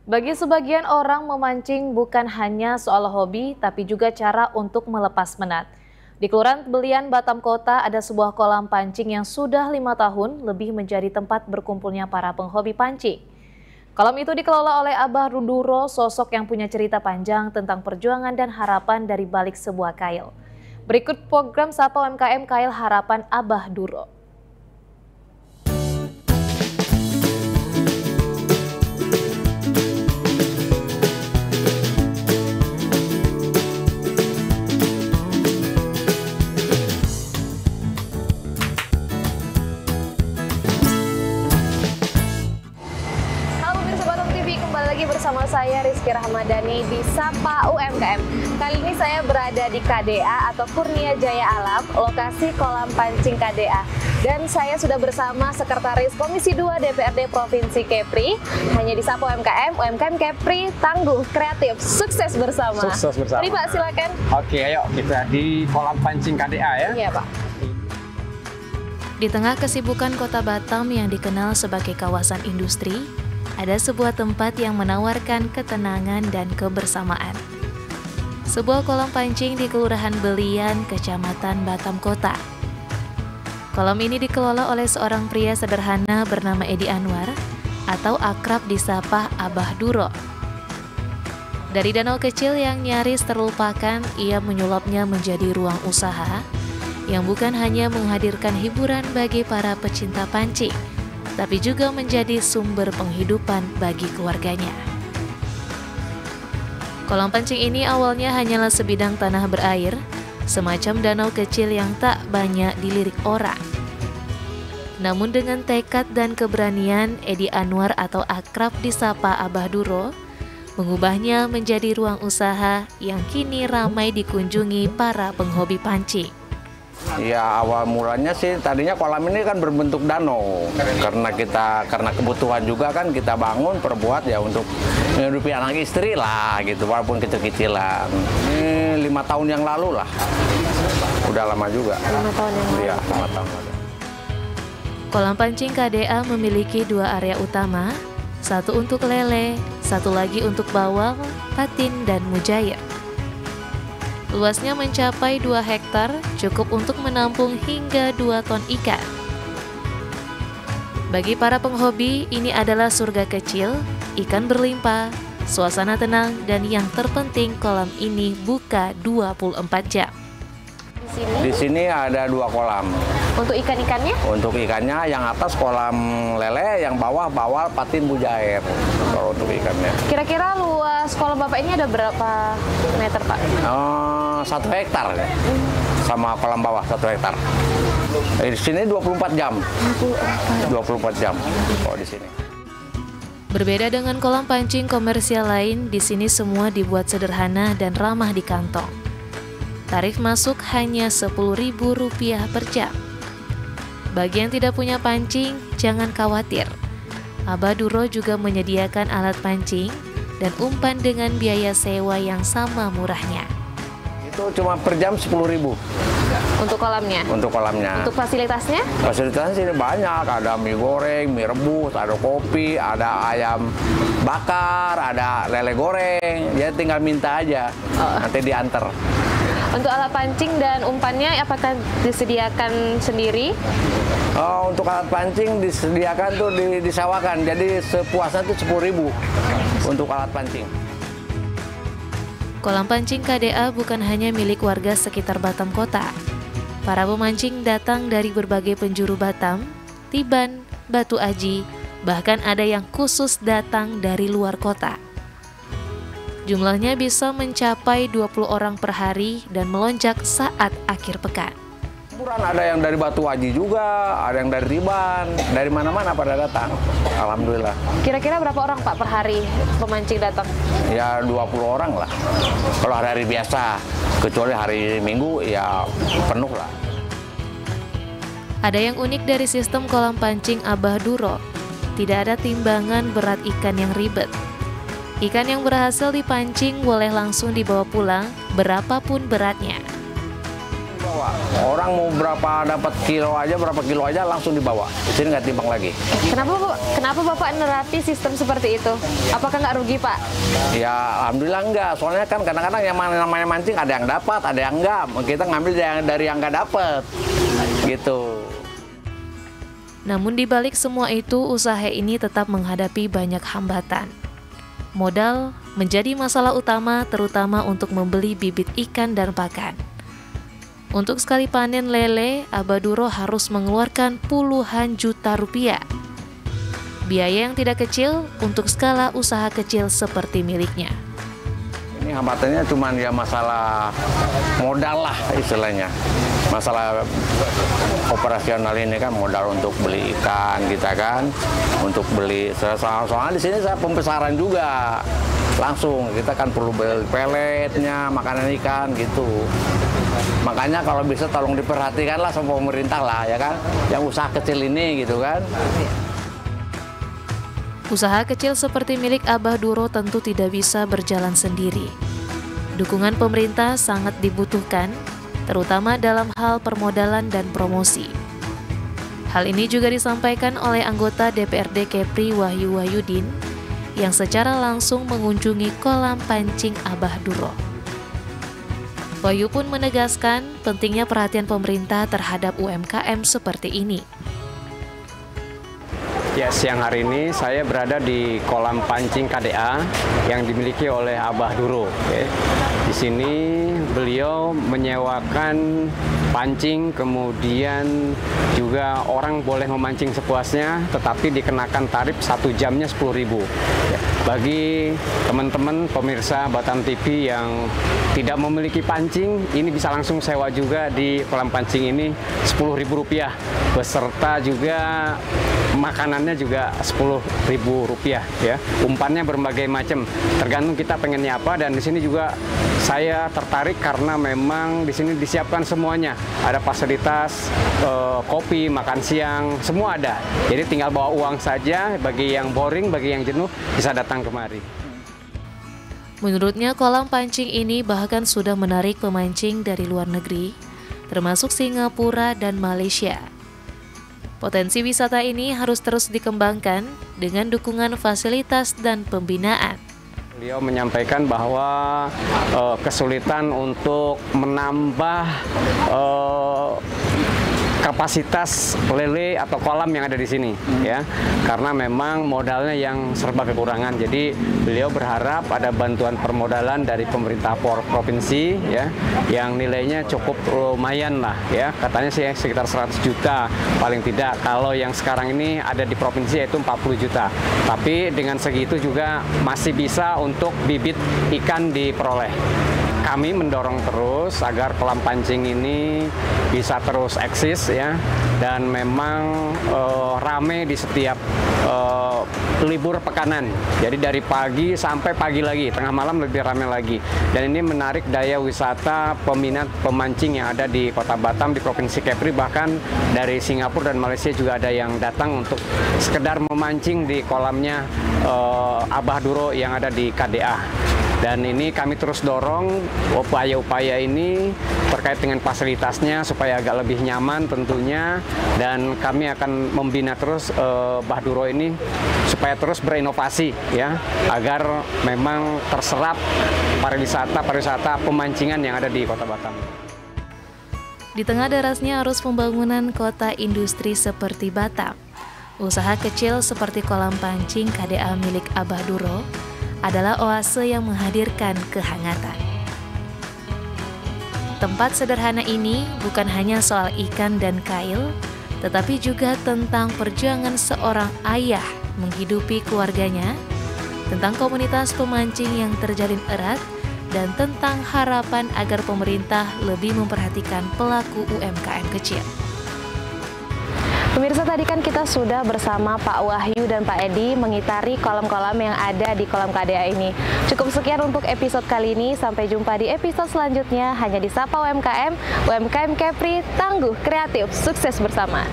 Bagi sebagian orang, memancing bukan hanya soal hobi, tapi juga cara untuk melepas penat. Di Kelurahan Belian, Batam Kota, ada sebuah kolam pancing yang sudah 5 tahun lebih menjadi tempat berkumpulnya para penghobi pancing. Kolam itu dikelola oleh Abah Duro, sosok yang punya cerita panjang tentang perjuangan dan harapan dari balik sebuah kail. Berikut program Sapa UMKM Kail Harapan Abah Duro. Bersama saya Rizky Rahmadani di Sapa UMKM. Kali ini saya berada di KDA atau Kurnia Jaya Alam, lokasi kolam pancing KDA. Dan saya sudah bersama Sekretaris Komisi 2 DPRD Provinsi Kepri. Hanya di Sapa UMKM, UMKM Kepri tangguh, kreatif, sukses bersama. Sukses bersama. Mari Pak, silakan. Oke, ayo kita di kolam pancing KDA ya. Iya Pak. Di tengah kesibukan kota Batam yang dikenal sebagai kawasan industri, ada sebuah tempat yang menawarkan ketenangan dan kebersamaan. Sebuah kolam pancing di Kelurahan Belian, Kecamatan Batam Kota. Kolam ini dikelola oleh seorang pria sederhana bernama Edi Anwar atau akrab disapa Abah Duro. Dari danau kecil yang nyaris terlupakan, ia menyulapnya menjadi ruang usaha yang bukan hanya menghadirkan hiburan bagi para pecinta pancing, tapi juga menjadi sumber penghidupan bagi keluarganya. Kolam pancing ini awalnya hanyalah sebidang tanah berair, semacam danau kecil yang tak banyak dilirik orang. Namun dengan tekad dan keberanian, Edi Anwar atau akrab disapa Abah Duro mengubahnya menjadi ruang usaha yang kini ramai dikunjungi para penghobi pancing. Ya, awal mulanya sih tadinya kolam ini kan berbentuk danau, karena kebutuhan juga kan kita bangun perbuat ya untuk menghidupi anak istri lah gitu, walaupun kecil-kecilan. Ini 5 tahun yang lalu lah, udah lama juga. 5 tahun yang lalu. Iya, 5 tahun lalu. Kolam pancing KDA memiliki 2 area utama, satu untuk lele, satu lagi untuk bawal, patin, dan mujair. Luasnya mencapai 2 hektar, cukup untuk menampung hingga 2 ton ikan. Bagi para penghobi, ini adalah surga kecil, ikan berlimpah, suasana tenang, dan yang terpenting kolam ini buka 24 jam. Di sini ada 2 kolam. Untuk ikan-ikannya? Untuk ikannya yang atas kolam lele, yang bawah bawal, patin, mujair. Kalau untuk ikannya. Kira-kira luas kolam Bapak ini ada berapa meter Pak? 1 hektar ya. Sama kolam bawah 1 hektar. Di sini 24 jam. 24 jam kalau di sini. Berbeda dengan kolam pancing komersial lain, di sini semua dibuat sederhana dan ramah di kantong. Tarif masuk hanya Rp10.000 per jam. Bagi yang tidak punya pancing, jangan khawatir. Abah Duro juga menyediakan alat pancing dan umpan dengan biaya sewa yang sama murahnya. Itu cuma per jam 10.000. Untuk kolamnya? Untuk kolamnya. Untuk fasilitasnya? Fasilitasnya sini banyak, ada mie goreng, mie rebus, ada kopi, ada ayam bakar, ada lele goreng. Ya tinggal minta aja, nanti diantar. Untuk alat pancing dan umpannya apakah disediakan sendiri? Untuk alat pancing disediakan tuh disewakan, jadi sepuasnya tuh 10.000 untuk alat pancing. Kolam pancing KDA bukan hanya milik warga sekitar Batam Kota. Para pemancing datang dari berbagai penjuru Batam, Tiban, Batu Aji, bahkan ada yang khusus datang dari luar kota. Jumlahnya bisa mencapai 20 orang per hari dan melonjak saat akhir pekan. Ada yang dari Batu Aji juga, ada yang dari Tiban, dari mana-mana pada datang. Alhamdulillah. Kira-kira berapa orang Pak per hari pemancing datang? Ya 20 orang lah. Kalau hari-hari biasa, kecuali hari Minggu ya penuh lah. Ada yang unik dari sistem kolam pancing Abah Duro. Tidak ada timbangan berat ikan yang ribet. Ikan yang berhasil dipancing boleh langsung dibawa pulang berapapun beratnya. dibawa. Orang mau dapat kilo aja langsung dibawa. Di sini nggak timbang lagi. Kenapa Bapak nerapi sistem seperti itu? Apakah nggak rugi, Pak? Ya, alhamdulillah enggak. Soalnya kan kadang-kadang yang namanya mancing ada yang dapat, ada yang enggak. Kita ngambil dari yang nggak dapat, gitu. Namun di balik semua itu, usaha ini tetap menghadapi banyak hambatan. Modal menjadi masalah utama, terutama untuk membeli bibit ikan dan pakan. Untuk sekali panen lele, Abah Duro harus mengeluarkan puluhan juta rupiah. Biaya yang tidak kecil untuk skala usaha kecil seperti miliknya. Ini hambatannya cuma ya masalah modal lah istilahnya. Masalah operasional ini kan modal untuk beli ikan kita kan, untuk beli soalnya di sini saya pembesaran juga langsung, kita kan perlu beli peletnya, makanan ikan gitu. Makanya kalau bisa tolong diperhatikan lah sama pemerintah lah ya kan, yang usaha kecil ini gitu kan. Usaha kecil seperti milik Abah Duro tentu tidak bisa berjalan sendiri. Dukungan pemerintah sangat dibutuhkan, terutama dalam hal permodalan dan promosi. Hal ini juga disampaikan oleh anggota DPRD Kepri Wahyu Wahyudin yang secara langsung mengunjungi kolam pancing Abah Duro. Wahyu pun menegaskan pentingnya perhatian pemerintah terhadap UMKM seperti ini. Ya, siang hari ini saya berada di kolam pancing KDA yang dimiliki oleh Abah Duro. Di sini beliau menyewakan pancing, kemudian juga orang boleh memancing sepuasnya, tetapi dikenakan tarif 1 jamnya 10.000. Bagi teman-teman pemirsa Batam TV yang tidak memiliki pancing, ini bisa langsung sewa juga di kolam pancing ini Rp10.000, beserta juga makanannya juga Rp10.000 ya. Umpannya berbagai macam, tergantung kita pengennya apa. Dan di sini juga saya tertarik karena memang di sini disiapkan semuanya. Ada fasilitas kopi, makan siang, semua ada. Jadi tinggal bawa uang saja. Bagi yang boring, bagi yang jenuh bisa datang kemari. Menurutnya kolam pancing ini bahkan sudah menarik pemancing dari luar negeri, termasuk Singapura dan Malaysia. Potensi wisata ini harus terus dikembangkan dengan dukungan fasilitas dan pembinaan. Beliau menyampaikan bahwa kesulitan untuk menambah kapasitas lele atau kolam yang ada di sini ya, karena memang modalnya yang serba kekurangan. Jadi beliau berharap ada bantuan permodalan dari pemerintah provinsi ya, yang nilainya cukup lumayan lah ya, katanya sih sekitar 100 juta paling tidak. Kalau yang sekarang ini ada di provinsi yaitu 40 juta, tapi dengan segitu juga masih bisa untuk bibit ikan diperoleh. Kami mendorong terus agar kolam pancing ini bisa terus eksis ya, dan memang rame di setiap libur pekanan. Jadi dari pagi sampai pagi lagi, tengah malam lebih rame lagi. Dan ini menarik daya wisata peminat pemancing yang ada di Kota Batam, di Provinsi Kepri, bahkan dari Singapura dan Malaysia juga ada yang datang untuk sekedar memancing di kolamnya Abah Duro yang ada di KDA. Dan ini kami terus dorong upaya-upaya ini terkait dengan fasilitasnya supaya agak lebih nyaman tentunya, dan kami akan membina terus Abah Duro ini supaya terus berinovasi ya, agar memang terserap pariwisata pemancingan yang ada di Kota Batam. Di tengah derasnya arus pembangunan kota industri seperti Batam, usaha kecil seperti kolam pancing KDA milik Abah Duro adalah oase yang menghadirkan kehangatan. Tempat sederhana ini bukan hanya soal ikan dan kail, tetapi juga tentang perjuangan seorang ayah menghidupi keluarganya, tentang komunitas pemancing yang terjalin erat, dan tentang harapan agar pemerintah lebih memperhatikan pelaku UMKM kecil. Pemirsa, tadi kan kita sudah bersama Pak Wahyu dan Pak Edi mengitari kolam-kolam yang ada di kolam KDA ini. Cukup sekian untuk episode kali ini. Sampai jumpa di episode selanjutnya hanya di Sapa UMKM. UMKM Kepri, tangguh, kreatif, sukses bersama.